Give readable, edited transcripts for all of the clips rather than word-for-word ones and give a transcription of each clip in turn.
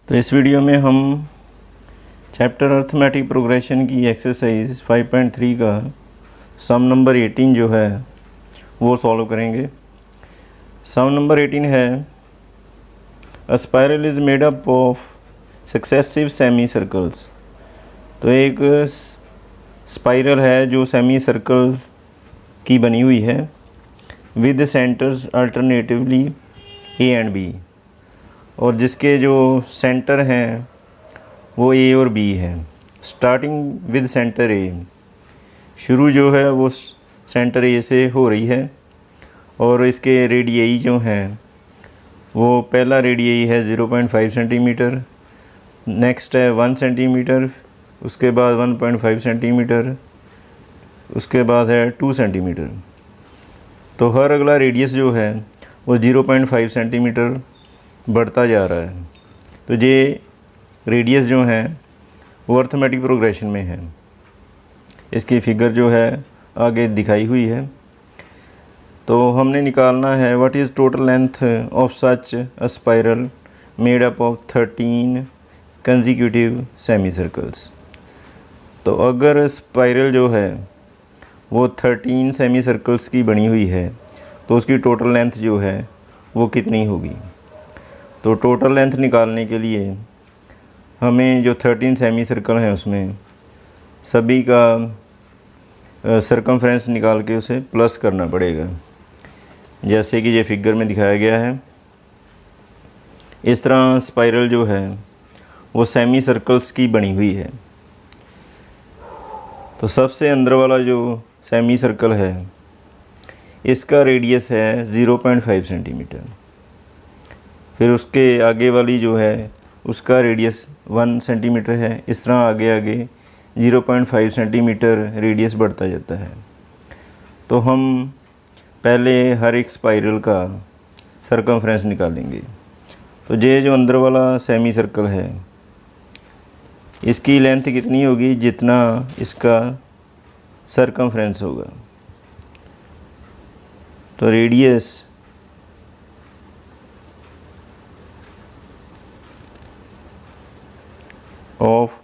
तो इस वीडियो में हम चैप्टर अर्थमेटिक प्रोग्रेशन की एक्सरसाइज 5.3 का सम नंबर 18 जो है वो सॉल्व करेंगे। सम नंबर 18 है अ spiral is made up of successive semi circles. तो एक स्पाइरल है जो सेमी सर्कल्स की बनी हुई है with centres alternatively A and B, और जिसके जो सेंटर हैं वो ए और बी हैं। स्टार्टिंग विद सेंटर ए, शुरू जो है वो सेंटर ए से हो रही है और इसके रेडियई जो हैं वो पहला रेडियई है 0.5 सेंटीमीटर, नेक्स्ट है 1 सेंटीमीटर, उसके बाद 1.5 सेंटीमीटर, उसके बाद है 2 सेंटीमीटर। तो हर अगला रेडियस जो है वो 0.5 सेंटीमीटर बढ़ता जा रहा है। तो ये रेडियस जो हैं वो अर्थमेटिक प्रोग्रेशन में है। इसकी फिगर जो है आगे दिखाई हुई है। तो हमने निकालना है what is total length of such a spiral made up of 13 consecutive semi circles. तो अगर स्पाइरल जो है वो 13 सेमी सर्कल्स की बनी हुई है तो उसकी टोटल लेंथ जो है वो कितनी होगी। तो टोटल लेंथ निकालने के लिए हमें जो 13 सेमी सर्कल हैं उसमें सभी का सरकमफ्रेंस निकाल के उसे प्लस करना पड़ेगा, जैसे कि ये फिगर में दिखाया गया है। इस तरह स्पाइरल जो है वो सेमी सर्कल्स की बनी हुई है। तो सबसे अंदर वाला जो सेमी सर्कल है इसका रेडियस है 0.5 सेंटीमीटर। फिर उसके आगे वाली जो है उसका रेडियस 1 सेंटीमीटर है। इस तरह आगे आगे 0.5 सेंटीमीटर रेडियस बढ़ता जाता है। तो हम पहले हर एक स्पाइरल का सरकमफ्रेंस निकालेंगे। तो ये जो अंदर वाला सेमी सर्कल है इसकी लेंथ कितनी होगी, जितना इसका सरकमफ्रेंस होगा। तो radius of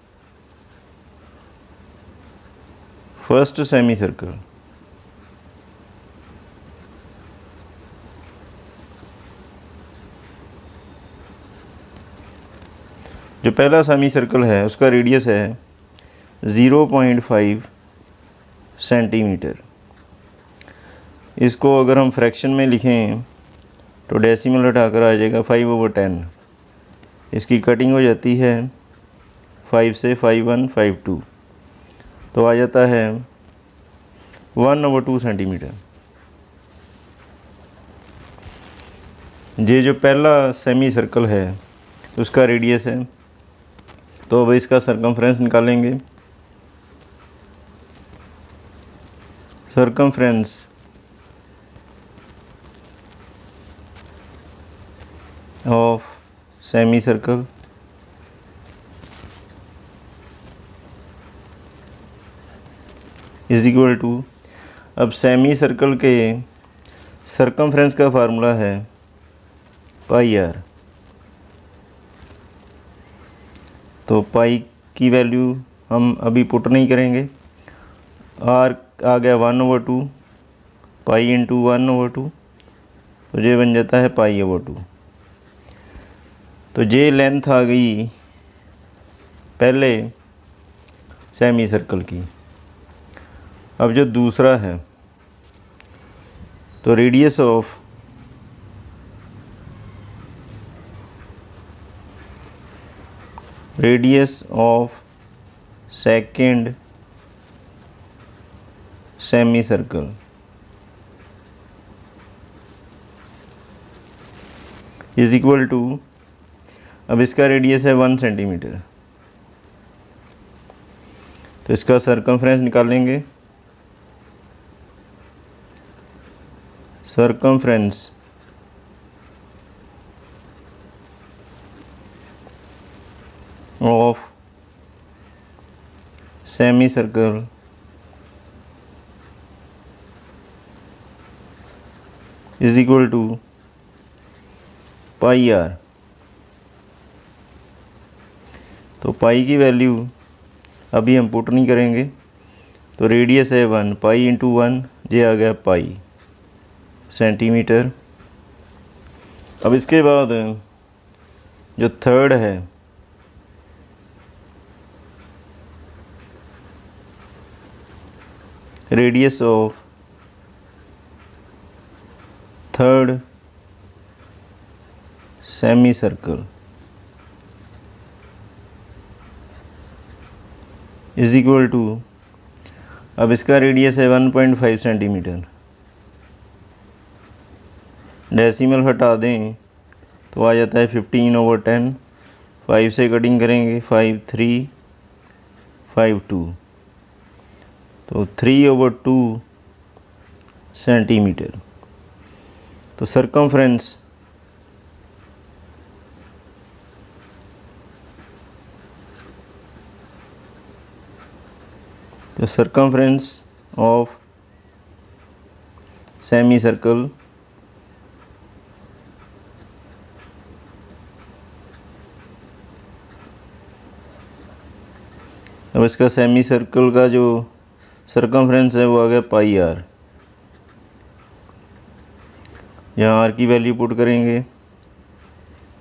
first semi circle जो पहला सेमी सर्कल है उसका रेडियस है 0.5 सेंटीमीटर। इसको अगर हम फ्रैक्शन में लिखें तो डेसिमल हटाकर आ जाएगा 5/10। इसकी कटिंग हो जाती है 5 से 5152, तो आ जाता है 1/2 सेंटीमीटर। ये जो पहला सेमी सर्कल है उसका रेडियस है। तो अब इसका सरकमफ्रेंस निकालेंगे। Circumference of semi circle is equal to, अब सेमी सर्कल के सरकमफ्रेंस का फार्मूला है पाई आर। तो पाई की वैल्यू हम अभी पुट नहीं करेंगे। आर आ गया 1/2, पाई इंटू 1/2, तो ये बन जाता है पाई/2। तो ये लेंथ आ गई पहले सेमी सर्कल की। अब जो दूसरा है तो radius of second semi circle is equal to, अब इसका रेडियस है 1 सेंटीमीटर। तो इसका सरकमफ्रेंस निकालेंगे। Circumference of semi circle is equal to pi r. तो पाई की वैल्यू अभी हम पुट नहीं करेंगे, तो रेडियस है 1, पाई इंटू 1, ये आ गया पाई सेंटीमीटर। अब इसके बाद जो थर्ड है, radius of third semi circle is equal to, अब इसका रेडियस है 1.5 सेंटीमीटर। डेसिमल हटा दें तो आ जाता है 15/10। 5 से कटिंग करेंगे, 5 3 5 2, तो 3/2 सेंटीमीटर। तो सरकमफ्रेंस ऑफ सेमी सर्कल अब इसका सेमी सर्कल का जो सरकमफ्रेंस है वो आ गया पाई आर। यहाँ आर की वैल्यू पुट करेंगे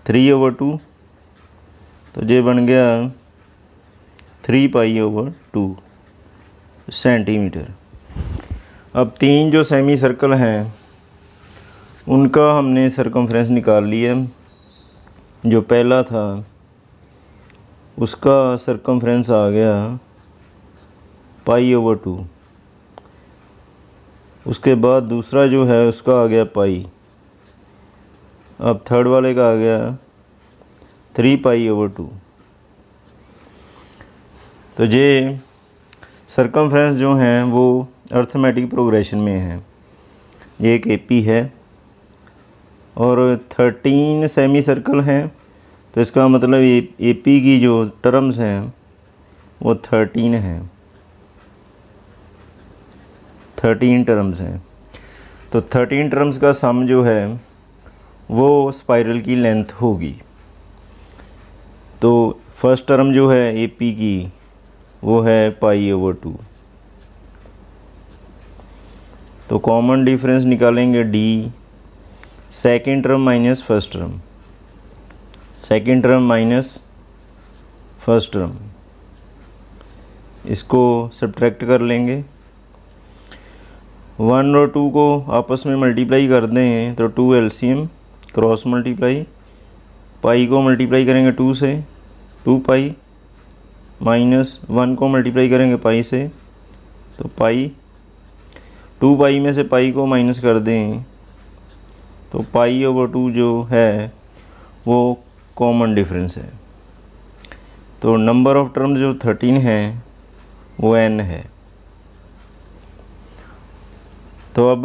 3/2, तो ये बन गया 3π/2 सेंटीमीटर। अब तीन जो सेमी सर्कल हैं उनका हमने सरकमफ्रेंस निकाल लिया। जो पहला था उसका सरकमफ्रेंस आ गया π/2, उसके बाद दूसरा जो है उसका आ गया पाई, अब थर्ड वाले का आ गया 3π/2। तो ये सरकमफ्रेंस जो हैं वो अर्थमेटिक प्रोग्रेशन में हैं। ये एक एपी है और 13 सेमी सर्कल हैं, तो इसका मतलब एपी की जो टर्म्स हैं वो 13 हैं, 13 टर्म्स हैं। तो 13 टर्म्स का सम जो है वो स्पाइरल की लेंथ होगी। तो फर्स्ट टर्म जो है एपी की वो है π/2, तो कॉमन डिफरेंस निकालेंगे D, second term minus first term, second term minus first term, इसको सब्ट्रैक्ट कर लेंगे। 1 और 2 को आपस में मल्टीप्लाई कर दें तो 2 एलसीएम क्रॉस मल्टीप्लाई, पाई को मल्टीप्लाई करेंगे 2 से 2 पाई, माइनस 1 को मल्टीप्लाई करेंगे पाई से तो पाई, 2 पाई में से पाई को माइनस कर दें तो π/2 जो है वो कॉमन डिफरेंस है। तो नंबर ऑफ टर्म्स जो 13 है वो n है। तो अब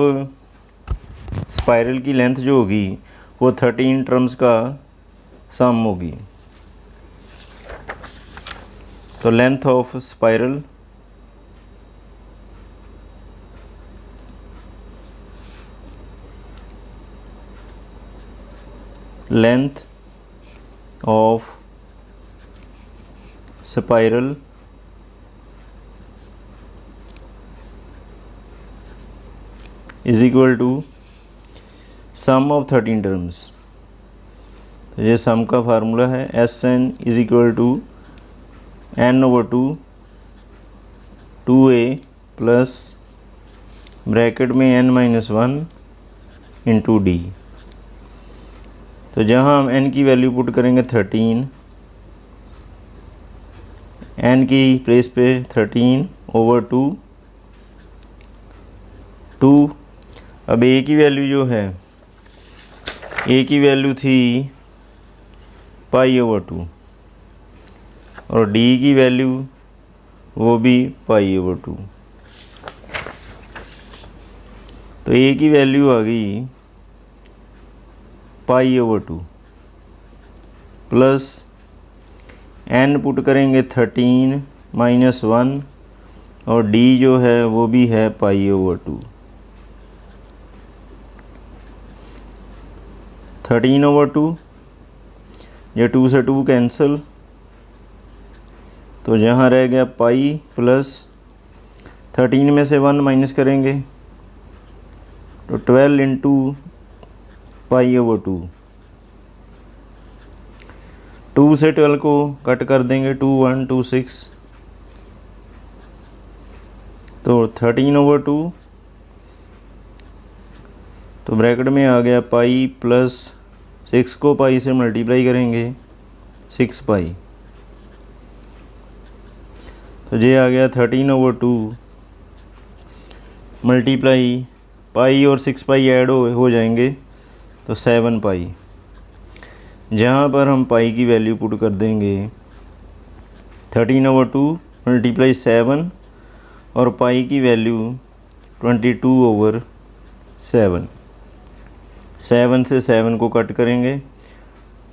स्पाइरल की लेंथ जो होगी वो 13 टर्म्स का सम होगी। तो length of spiral length of spiral is equal to sum of 13 terms. तो ये सम का फार्मूला है Sn is equal to n/2 2a plus bracket में n-1 इंटू डी। तो जहाँ हम n की वैल्यू पुट करेंगे 13, n की प्लेस पे 13/2 2। अब a की वैल्यू जो है, a की वैल्यू थी π/2 और d की वैल्यू वो भी π/2। तो a की वैल्यू आ गई π/2 प्लस n पुट करेंगे 13 माइनस 1 और d जो है वो भी है π/2। 13/2, ये 2 से 2 कैंसिल, तो यहाँ रह गया पाई प्लस 13 में से 1 माइनस करेंगे तो 12 इंटू π/2। 2 से 12 को कट कर देंगे, 2 1 2 6, तो 13/2। तो ब्रैकेट में आ गया पाई प्लस 6 को पाई से मल्टीप्लाई करेंगे 6 पाई, तो ये आ गया 13/2 मल्टीप्लाई पाई और 6 पाई ऐड हो जाएंगे तो 7 पाई। जहाँ पर हम पाई की वैल्यू पुट कर देंगे 13/2 मल्टीप्लाई 7 और पाई की वैल्यू 22/7। 7 से 7 को कट करेंगे,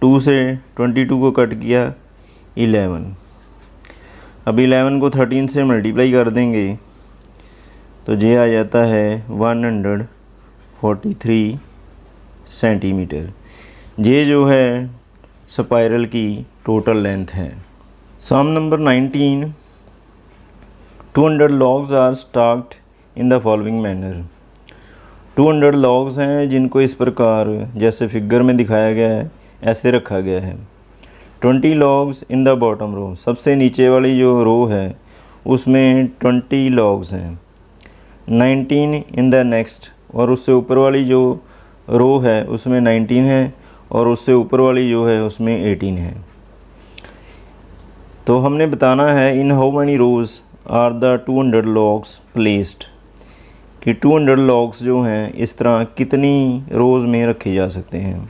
2 से 22 को कट किया 11। अब 11 को 13 से मल्टीप्लाई कर देंगे तो ये आ जाता है 143 सेंटीमीटर। ये जो है स्पाइरल की टोटल लेंथ है। Some number 19, 200 logs are stocked in the following manner. 200 logs हैं जिनको इस प्रकार जैसे फिगर में दिखाया गया है ऐसे रखा गया है। 20 logs in the bottom row, सबसे नीचे वाली जो रो है उसमें 20 logs हैं। 19 इन द नेक्स्ट, और उससे ऊपर वाली जो रो है उसमें 19 है और उससे ऊपर वाली जो है उसमें 18 है। तो हमने बताना है in how many rows are the 200 logs placed, कि 200 logs जो हैं इस तरह कितनी रोज़ में रखे जा सकते हैं।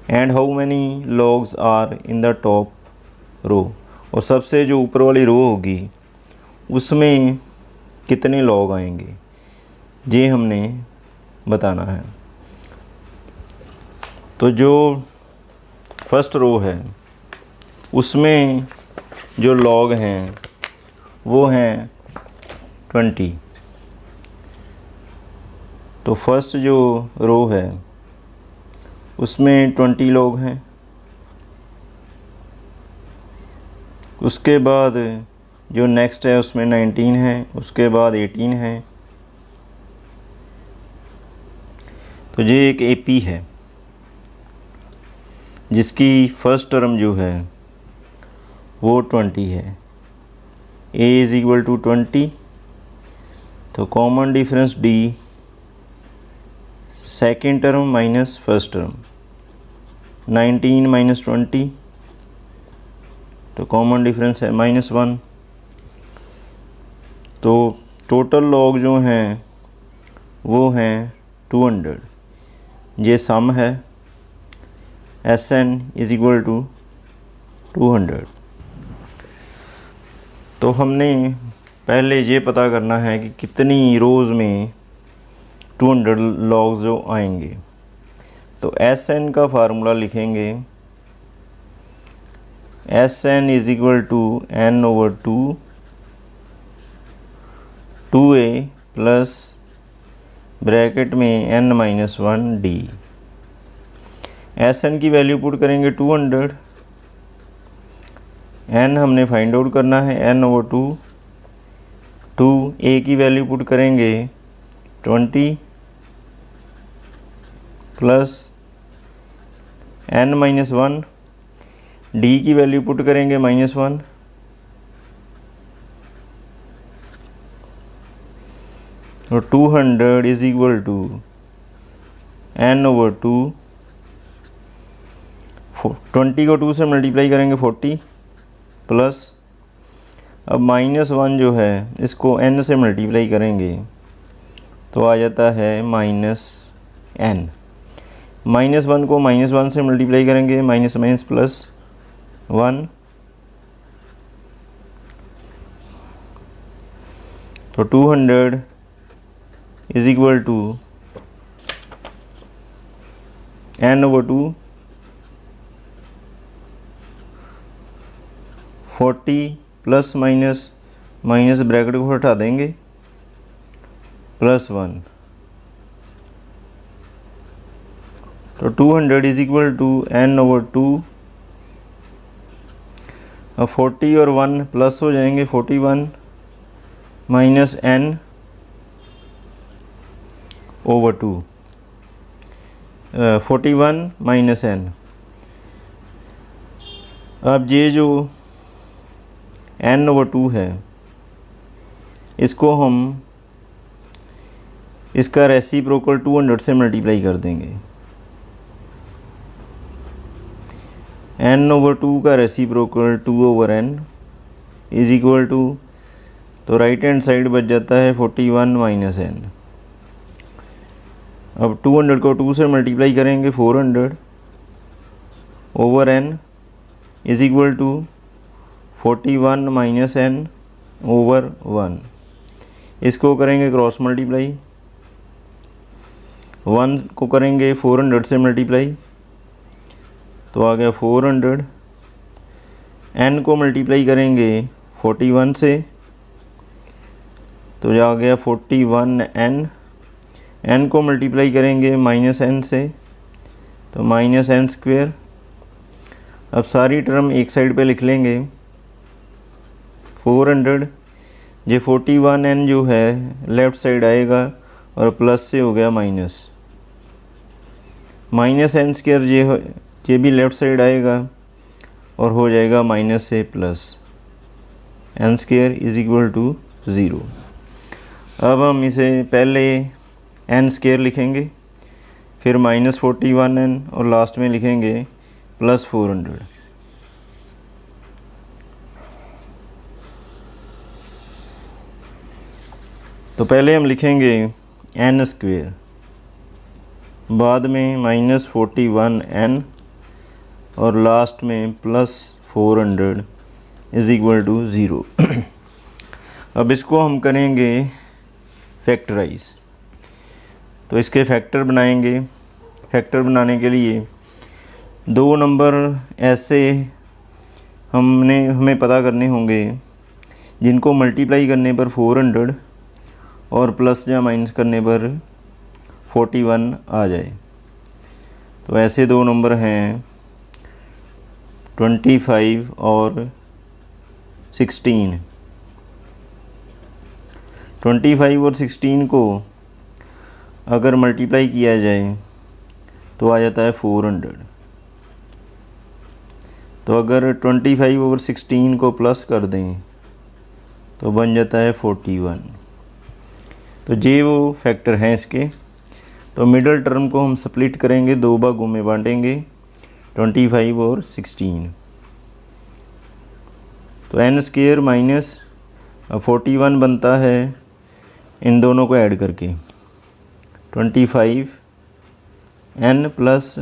And how many logs are in the top row, और सबसे जो ऊपर वाली रो होगी उसमें कितने log आएंगे, ये हमने बताना है। तो जो फर्स्ट रो है उसमें जो log हैं वो हैं 20। तो फर्स्ट जो रो है उसमें 20 log हैं। उसके बाद जो नेक्स्ट है उसमें 19 है, उसके बाद 18 है। तो ये एक एपी है जिसकी फर्स्ट टर्म जो है वो 20 है। a इज़ इक्वल टू 20, तो common difference d, second term minus first term, 19 minus 20, तो कॉमन डिफरेंस है -1। तो टोटल log जो हैं वो हैं 200। ये सम है, Sn इज़ इक्वल टू 200। तो हमने पहले ये पता करना है कि कितनी रोज़ में 200 logs जो आएंगे। तो Sn का फार्मूला लिखेंगे, Sn is equal to n/2 2a plus bracket में n-1 d। Sn की वैल्यू पुट करेंगे 200, n हमने फाइंड आउट करना है n/2, 2a की वैल्यू पुट करेंगे 20 प्लस n-1, d की वैल्यू पुट करेंगे -1, और 200 इज़ इक्वल टू n/2, 20 को 2 से मल्टीप्लाई करेंगे 40 प्लस, अब -1 जो है इसको n से मल्टीप्लाई करेंगे तो आ जाता है -n। -1 को -1 से मल्टीप्लाई करेंगे, माइनस माइनस प्लस 1, तो 200 is equal to n/2 40 plus minus minus bracket को हटा देंगे +1, तो 200 इज़ इक्वल टू n/2 अब 40 और 1 प्लस हो जाएंगे, 41 minus n over 2, 41 minus n। अब ये जो n ओवर 2 है, इसको हम इसका रेसिप्रोकल 200 से मल्टीप्लाई कर देंगे। n ओवर 2 का reciprocal 2 over n is equal to, तो राइट हैंड साइड बच जाता है 41 माइनस n। अब 200 को 2 से मल्टीप्लाई करेंगे, 400 over n is equal to 41 minus n over 1। इसको करेंगे क्रॉस मल्टीप्लाई, 1 को करेंगे 400 से मल्टीप्लाई, तो आ गया 400। n को मल्टीप्लाई करेंगे 41 से, तो आ गया 41n। n को मल्टीप्लाई करेंगे माइनस n से, तो माइनस n स्क्वेयर। अब सारी टर्म एक साइड पे लिख लेंगे, 400 ये 41n जो है लेफ़्ट साइड आएगा और प्लस से हो गया माइनस, माइनस n स्क्वेयर ये भी लेफ़्ट साइड आएगा और हो जाएगा माइनस से plus, n square is equal to 0। अब हम इसे पहले n स्क्वेयर लिखेंगे, फिर माइनस 41n और लास्ट में लिखेंगे प्लस 400। तो पहले हम लिखेंगे n स्क्वेयर, बाद में माइनस 41n और लास्ट में प्लस 400 इज इक्वल टू 0। अब इसको हम करेंगे फैक्टराइज, तो इसके फैक्टर बनाएंगे। फैक्टर बनाने के लिए दो नंबर ऐसे हमें पता करने होंगे जिनको मल्टीप्लाई करने पर 400 और प्लस या माइनस करने पर 41 आ जाए। तो ऐसे दो नंबर हैं 25 और 16। 25 और 16 को अगर मल्टीप्लाई किया जाए तो आ जाता है 400। तो अगर 25 ओवर 16 को प्लस कर दें तो बन जाता है 41। तो ये वो फैक्टर हैं इसके। तो मिडल टर्म को हम स्प्लिट करेंगे, दो भागों में बांटेंगे, 25 और 16। तो n स्क्वेयर माइनस 41 बनता है इन दोनों को ऐड करके, 25n प्लस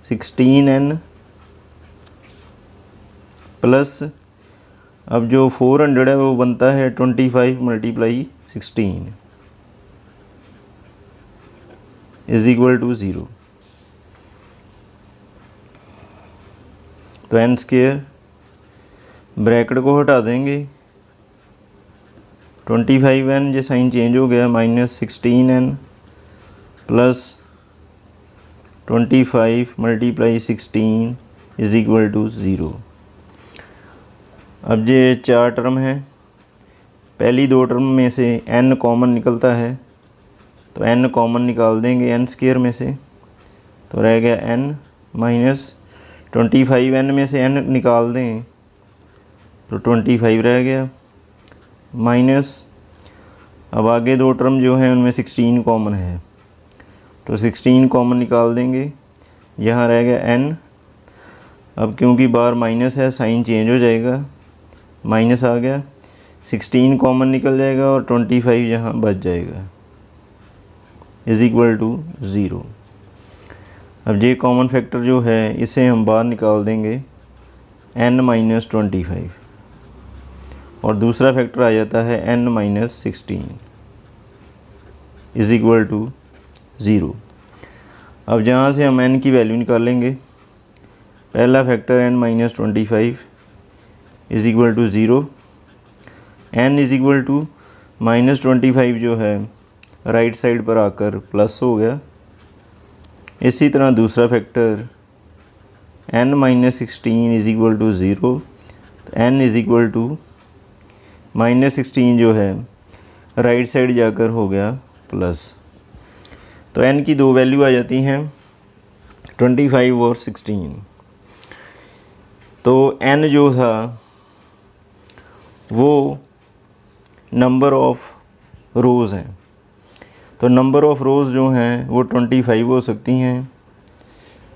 16n प्लस, अब जो 400 है वो बनता है 25 मल्टीप्लाई 16 इज इक्वल टू 0। तो n स्क्वेयर ब्रैकेट को हटा देंगे, 25n ये साइन चेंज हो गया, minus 16n plus 25 multiply 16 is equal to 0। अब ये चार टर्म है, पहली दो टर्म में से n कॉमन निकलता है, तो n कॉमन निकाल देंगे n स्क्वेयर में से, तो रह गया n माइनस 25n में से n निकाल दें तो 25 रह गया, माइनस अब आगे दो टर्म जो हैं उनमें 16 कॉमन है, तो 16 कॉमन निकाल देंगे, यहाँ रह गया n। अब क्योंकि बार माइनस है साइन चेंज हो जाएगा, माइनस आ गया, 16 कॉमन निकल जाएगा और 25 यहाँ बच जाएगा इज इक्वल टू 0। अब ये कॉमन फैक्टर जो है इसे हम बाहर निकाल देंगे n माइनस 25 और दूसरा फैक्टर आ जाता है n minus 16 is equal to 0। अब जहाँ से हम n की वैल्यू निकालेंगे, पहला factor n minus 25 is equal to 0, n is equal to minus 25 जो है राइट साइड पर आकर प्लस हो गया। इसी तरह दूसरा factor n minus 16 is equal to 0, तो n इज़ इक्वल टू -16 जो है राइट साइड जाकर हो गया प्लस। तो n की दो वैल्यू आ जाती हैं 25 और 16। तो n जो था वो नंबर ऑफ रोज़ हैं, तो नंबर ऑफ़ रोज़ जो हैं वो 25 हो सकती हैं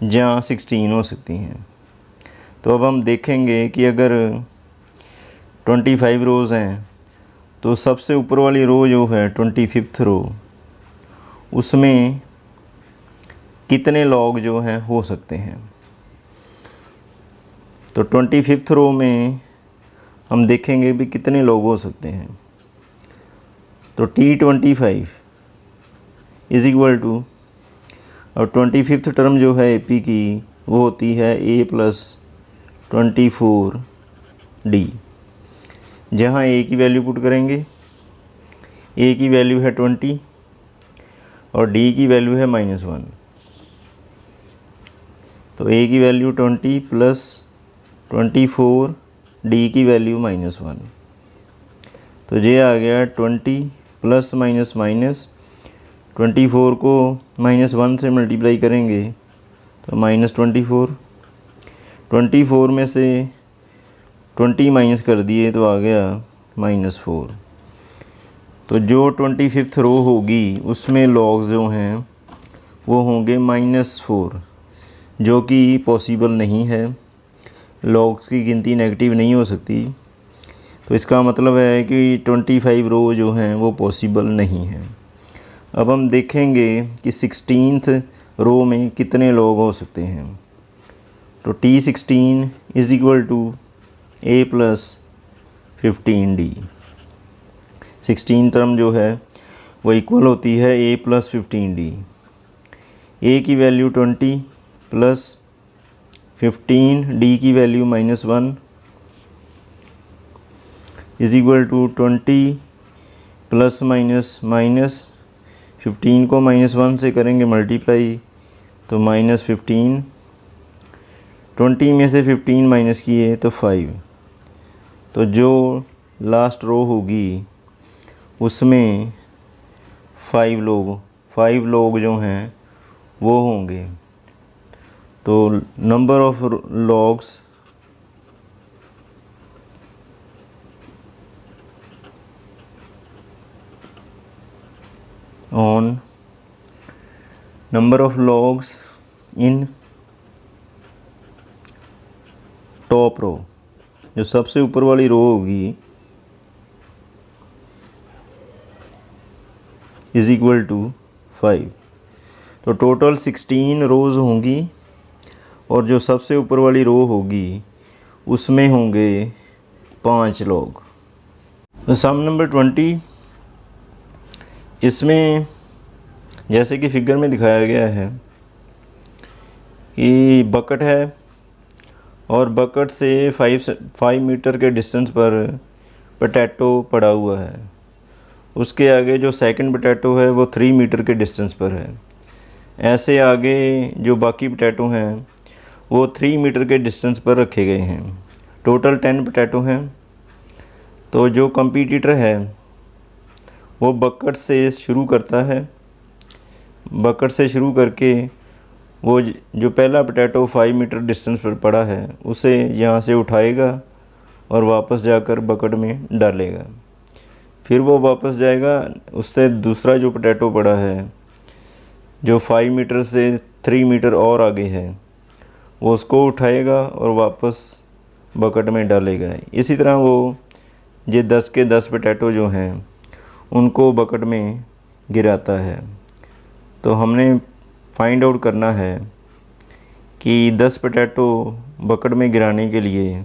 या 16 हो सकती हैं। तो अब हम देखेंगे कि अगर 25 रोज़ हैं तो सबसे ऊपर वाली रो जो है 25th रो, उसमें कितने लॉग जो हैं हो सकते हैं। तो 25th रो में हम देखेंगे भी कितने लॉग हो सकते हैं। तो T25 इज़ इक्वल टू, और 25th टर्म जो है AP की वो होती है A + 24D। जहाँ A की वैल्यू पुट करेंगे, A की वैल्यू है 20 और D की वैल्यू है -1। तो A की वैल्यू 20 + 24, D की वैल्यू -1। तो ये आ गया 20 प्लस माइनस माइनस, 24 को -1 से मल्टीप्लाई करेंगे तो -24, 24 में से 20 माइनस कर दिए तो आ गया -4। तो जो 25th रो होगी उसमें लॉग्स जो हैं वो होंगे -4, जो कि पॉसिबल नहीं है। लॉग्स की गिनती नेगेटिव नहीं हो सकती। तो इसका मतलब है कि 25 रो जो हैं वो पॉसिबल नहीं है। अब हम देखेंगे कि 16th रो में कितने लॉग हो सकते हैं। तो T16 is equal to A + 15D। 16 term जो है वो इक्वल होती है A + 15D। A की वैल्यू 20 + 15, D की value -1 is equal to 20 plus minus minus, 15 को -1 से करेंगे मल्टीप्लाई तो -15, 20 में से 15 माइनस किए तो 5। तो जो लास्ट रो होगी उसमें 5 लोग जो हैं वो होंगे। तो number of logs on number of logs in top row, जो सबसे ऊपर वाली रो होगी, इज़ इक्वल टू 5। तो टोटल 16 रोज़ होंगी और जो सबसे ऊपर वाली रो होगी उसमें होंगे 5 लोग। तो सम नंबर 20, इसमें जैसे कि फिगर में दिखाया गया है कि बकेट है और बकेट से 5 मीटर के डिस्टेंस पर पोटैटो पड़ा हुआ है। उसके आगे जो सेकंड पोटैटो है वो 3 मीटर के डिस्टेंस पर है। ऐसे आगे जो बाकी पोटैटो हैं वो 3 मीटर के डिस्टेंस पर रखे गए हैं। टोटल 10 पोटैटो हैं। तो जो कंपटीटर है वो बकेट से शुरू करता है। बकेट से शुरू करके वो जो पहला पोटैटो 5 मीटर डिस्टेंस पर पड़ा है उसे यहाँ से उठाएगा और वापस जाकर बकेट में डालेगा। फिर वो वापस जाएगा, उससे दूसरा जो पोटैटो पड़ा है जो 5 मीटर से 3 मीटर और आगे है वो उसको उठाएगा और वापस बकेट में डालेगा। इसी तरह वो ये 10 के 10 पोटैटो जो हैं उनको बकेट में गिराता है। तो हमने फाइंड आउट करना है कि 10 पोटैटो बकेट में गिराने के लिए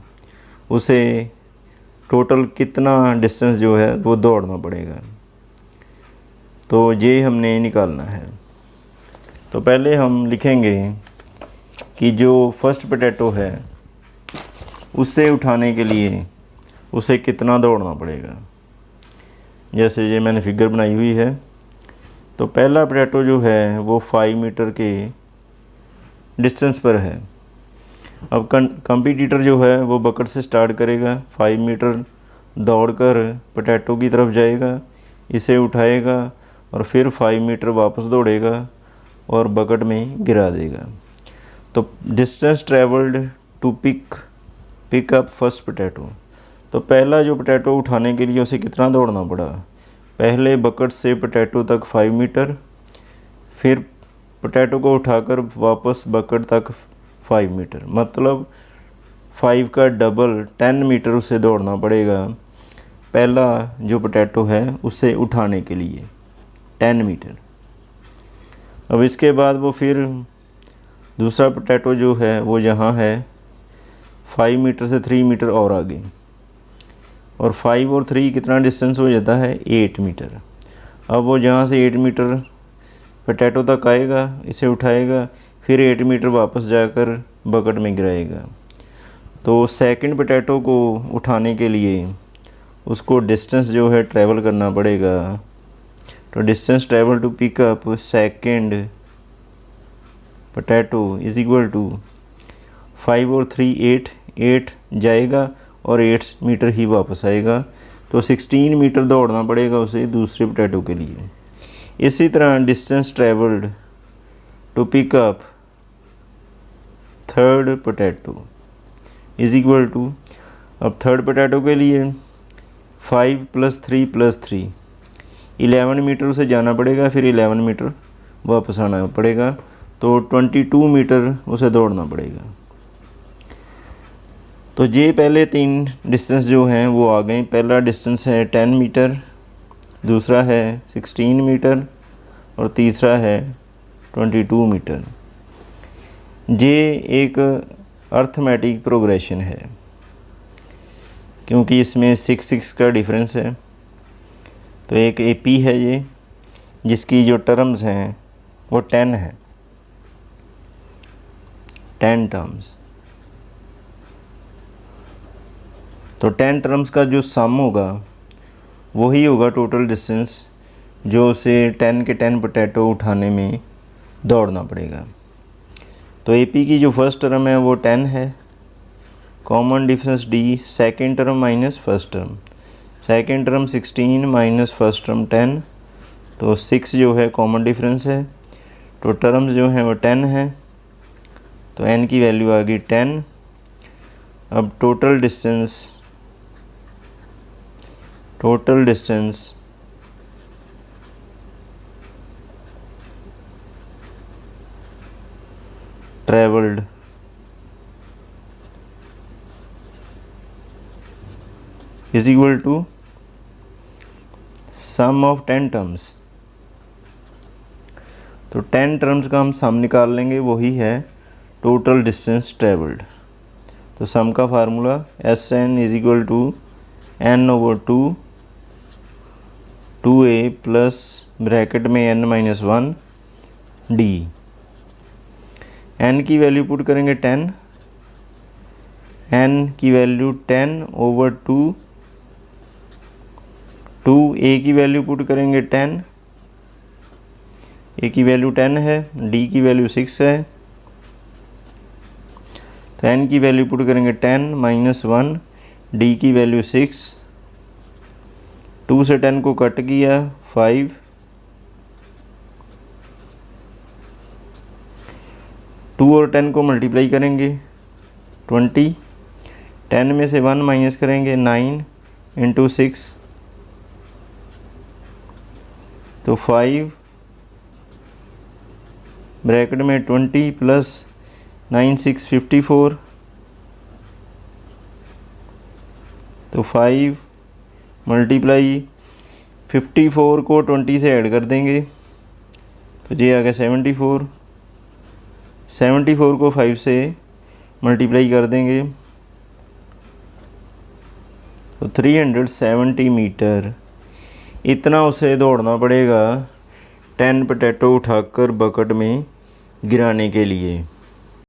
उसे टोटल कितना डिस्टेंस जो है वो दौड़ना पड़ेगा। तो ये हमने निकालना है। तो पहले हम लिखेंगे कि जो फर्स्ट पोटैटो है उसे उठाने के लिए उसे कितना दौड़ना पड़ेगा। जैसे ये मैंने फिगर बनाई हुई है। तो पहला पोटैटो जो है वो 5 मीटर के डिस्टेंस पर है अब कंपटीटर जो है वो बकेट से स्टार्ट करेगा, 5 मीटर दौड़कर पोटैटो की तरफ जाएगा, इसे उठाएगा और फिर 5 मीटर वापस दौड़ेगा और बकेट में गिरा देगा। तो distance travelled to pick up first potato. तो पहला जो पोटैटो उठाने के लिए उसे कितना दौड़ना पड़ा, पहले बकेट से पोटैटो तक 5 मीटर, फिर पोटैटो को उठाकर वापस बकेट तक 5 मीटर, मतलब 5 का डबल 10 मीटर उसे दौड़ना पड़ेगा पहला जो पोटैटो है उसे उठाने के लिए, 10 मीटर। अब इसके बाद वो फिर दूसरा पोटैटो जो है वो यहाँ है 5 मीटर से 3 मीटर और आगे, और 5 और 3 कितना डिस्टेंस हो जाता है, 8 मीटर। अब वो जहाँ से 8 मीटर पोटैटो तक आएगा, इसे उठाएगा, फिर 8 मीटर वापस जाकर बकेट में गिराएगा। तो सेकंड पोटैटो को उठाने के लिए उसको डिस्टेंस जो है ट्रैवल करना पड़ेगा। तो distance travel to pick up second potato is equal to 5 और 3 8 जाएगा और 8 मीटर ही वापस आएगा। तो 16 मीटर दौड़ना पड़ेगा उसे दूसरे पोटैटो के लिए। इसी तरह distance travelled to pick up third potato is equal to, अब थर्ड पोटैटो के लिए 5 + 3 + 3 11 मीटर उसे जाना पड़ेगा, फिर 11 मीटर वापस आना पड़ेगा। तो 22 मीटर उसे दौड़ना पड़ेगा। तो ये पहले 3 डिस्टेंस जो हैं वो आ गए। पहला डिस्टेंस है 10 मीटर, दूसरा है 16 मीटर और तीसरा है 22 मीटर। ये एक अर्थमेटिक प्रोग्रेशन है क्योंकि इसमें 6 का डिफरेंस है। तो एक एपी है ये, जिसकी जो टर्म्स हैं वो 10 है, 10 टर्म्स। तो 10 टर्म्स का जो सम होगा वही होगा टोटल डिस्टेंस जो उसे 10 के 10 पोटैटो उठाने में दौड़ना पड़ेगा। तो एपी की जो फर्स्ट टर्म है वो 10 है, common difference D, second term minus first term, second term 16 minus first term 10, तो 6 जो है कॉमन डिफरेंस है। तो टर्म्स जो हैं वो 10 है, तो n की वैल्यू आ गई 10। अब total distance travelled is equal to sum of 10 terms. तो 10 टर्म्स का हम सम निकाल लेंगे, वही है टोटल डिस्टेंस ट्रेवल्ड। तो सम का formula Sn is equal to n/2 2a plus bracket में n-1 d। n की वैल्यू पुट करेंगे 10, n की वैल्यू 10/2, 2a की वैल्यू पुट करेंगे 10, a की वैल्यू 10 है, d की वैल्यू 6 है। तो n की वैल्यू पुट करेंगे 10 - 1, d की वैल्यू 6, 2 से 10 को कट किया 5, 2 और 10 को मल्टीप्लाई करेंगे 20, 10 में से 1 माइनस करेंगे 9 × 6, तो 5 ब्रैकेट में 20 प्लस 9 6 54, तो 5 मल्टीप्लाई 54 को 20 से ऐड कर देंगे तो ये आ गया 74, 74 को 5 से मल्टीप्लाई कर देंगे तो 370 मीटर इतना उसे दौड़ना पड़ेगा 10 पोटैटो उठाकर बकेट में गिराने के लिए।